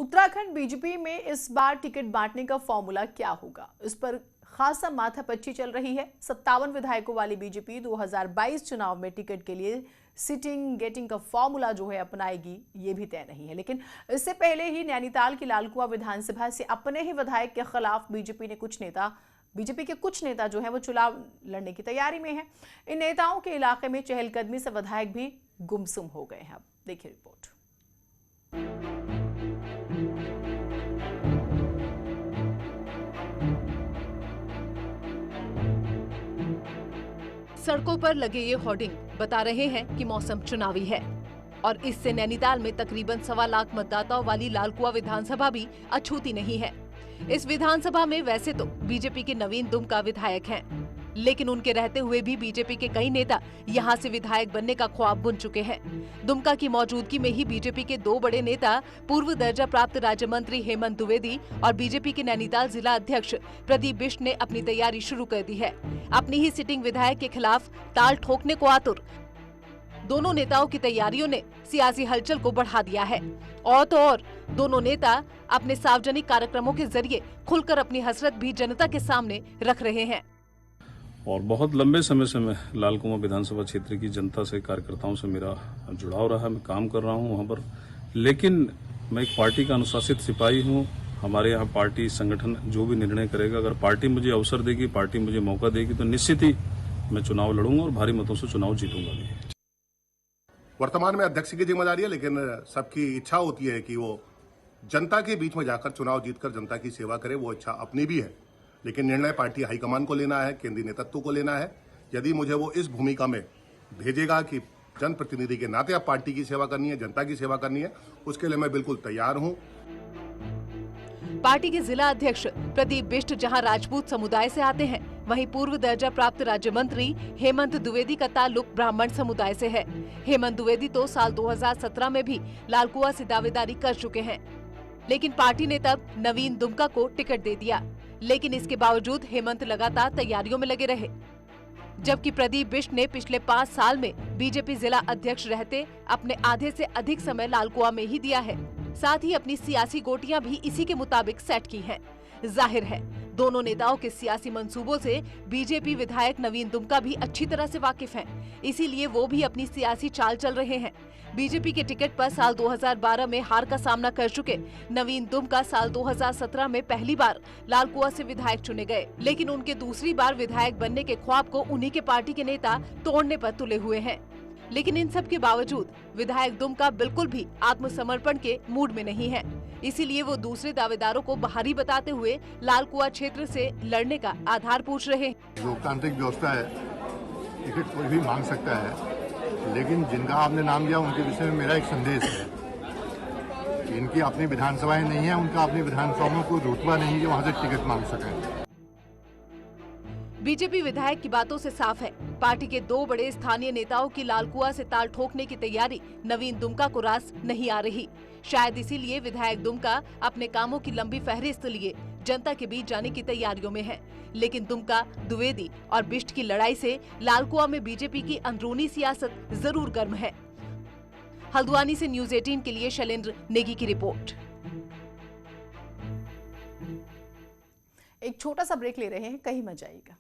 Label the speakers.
Speaker 1: Uttarakhand BJP में इस बार ticket बांटने का फॉर्मूला क्या होगा, इस पर खासा माथापच्ची चल रही है। 57 विधायकों वाली बीजेपी 2022 चुनाव में टिकट के लिए सिटिंग गेटिंग का फॉर्मूला जो है अपनाएगी, ये भी तय नहीं है। लेकिन इससे पहले ही नैनीताल की लालकुआं विधानसभा से अपने ही विधायक के खिलाफ बीजेपी के कुछ नेता जो है वो चुनाव लड़ने की तैयारी में है। इन नेताओं के इलाके में चहलकदमी से विधायक भी गुमसुम हो गए हैं। अब देखिए रिपोर्ट।
Speaker 2: सड़कों पर लगे ये होर्डिंग बता रहे हैं कि मौसम चुनावी है और इससे नैनीताल में तकरीबन 1.25 लाख मतदाताओं वाली लालकुआं विधानसभा भी अछूती नहीं है। इस विधानसभा में वैसे तो बीजेपी के नवीन दुमका विधायक हैं, लेकिन उनके रहते हुए भी बीजेपी के कई नेता यहां से विधायक बनने का ख्वाब बुन चुके हैं। दुमका की मौजूदगी में ही बीजेपी के 2 बड़े नेता पूर्व दर्जा प्राप्त राज्य मंत्री हेमंत द्विवेदी और बीजेपी के नैनीताल जिला अध्यक्ष प्रदीप बिष्ट ने अपनी तैयारी शुरू कर दी है। अपनी ही सिटिंग विधायक के खिलाफ ताल ठोकने को आतुर दोनों नेताओं की तैयारियों ने सियासी हलचल को बढ़ा दिया है। और तो और दोनों नेता अपने सार्वजनिक कार्यक्रमों के जरिए खुलकर अपनी हसरत भी जनता के सामने रख रहे हैं।
Speaker 3: और बहुत लंबे समय से मैं लालकुआं विधानसभा क्षेत्र की जनता से, कार्यकर्ताओं से मेरा जुड़ाव रहा। मैं काम कर रहा हूं वहां पर, लेकिन मैं एक पार्टी का अनुशासित सिपाही हूं। हमारे यहाँ पार्टी संगठन जो भी निर्णय करेगा, अगर पार्टी मुझे अवसर देगी, पार्टी मुझे मौका देगी, तो निश्चित ही मैं चुनाव लड़ूंगा और भारी मतों से चुनाव जीतूंगा भी।
Speaker 4: वर्तमान में अध्यक्ष की जिम्मेदारी है, लेकिन सबकी इच्छा होती है कि वो जनता के बीच में जाकर चुनाव जीतकर जनता की सेवा करे। वो इच्छा अपनी भी है, लेकिन निर्णय पार्टी हाईकमान को लेना है, केंद्रीय नेतृत्व को लेना है। यदि मुझे वो इस भूमिका में भेजेगा कि जनप्रतिनिधि के नाते अब पार्टी की सेवा करनी है, जनता की सेवा करनी है, उसके लिए मैं बिल्कुल तैयार हूं।
Speaker 2: पार्टी के जिला अध्यक्ष प्रदीप बिष्ट जहां राजपूत समुदाय से आते हैं, वहीं पूर्व दर्जा प्राप्त राज्य मंत्री हेमंत द्विवेदी का ताल्लुक ब्राह्मण समुदाय से है। हेमंत द्विवेदी तो साल 2017 में भी लालकुआं से दावेदारी कर चुके हैं, लेकिन पार्टी ने तब नवीन दुमका को टिकट दे दिया। लेकिन इसके बावजूद हेमंत लगातार तैयारियों में लगे रहे, जबकि प्रदीप बिष्ट ने पिछले 5 साल में बीजेपी जिला अध्यक्ष रहते अपने आधे से अधिक समय लालकुआं में ही दिया है। साथ ही अपनी सियासी गोटियां भी इसी के मुताबिक सेट की हैं। जाहिर है दोनों नेताओं के सियासी मंसूबों से बीजेपी विधायक नवीन दुमका भी अच्छी तरह से वाकिफ हैं, इसीलिए वो भी अपनी सियासी चाल चल रहे हैं। बीजेपी के टिकट पर साल 2012 में हार का सामना कर चुके नवीन दुमका साल 2017 में पहली बार लालकुआं से विधायक चुने गए, लेकिन उनके दूसरी बार विधायक बनने के ख्वाब को उन्हीं के पार्टी के नेता तोड़ने पर तुले हुए हैं। लेकिन इन सब के बावजूद विधायक दुमका बिल्कुल भी आत्मसमर्पण के मूड में नहीं है, इसीलिए वो दूसरे दावेदारों को बाहरी बताते हुए लालकुआं क्षेत्र से लड़ने का आधार पूछ रहे हैं।
Speaker 5: लोकतांत्रिक व्यवस्था है, टिकट कोई भी मांग सकता है, लेकिन जिनका आपने नाम लिया उनके विषय में मेरा एक संदेश है कि इनकी अपनी विधानसभाएं नहीं है, उनका अपनी विधानसभाओं को रुतबा नहीं कि वहाँ से टिकट मांग सकें।
Speaker 2: बीजेपी विधायक की बातों से साफ है, पार्टी के 2 बड़े स्थानीय नेताओं की लालकुआं से ताल ठोकने की तैयारी नवीन दुमका को रास नहीं आ रही। शायद इसीलिए विधायक दुमका अपने कामों की लंबी फहरिस्त लिए जनता के बीच जाने की तैयारियों में है। लेकिन दुमका, द्विवेदी और बिष्ट की लड़ाई से लालकुआं में बीजेपी की अंदरूनी सियासत जरूर गर्म है। हल्द्वानी से न्यूज़ 18 के लिए शैलेंद्र नेगी की रिपोर्ट।
Speaker 1: एक छोटा सा ब्रेक ले रहे हैं, कहीं मत जाइएगा।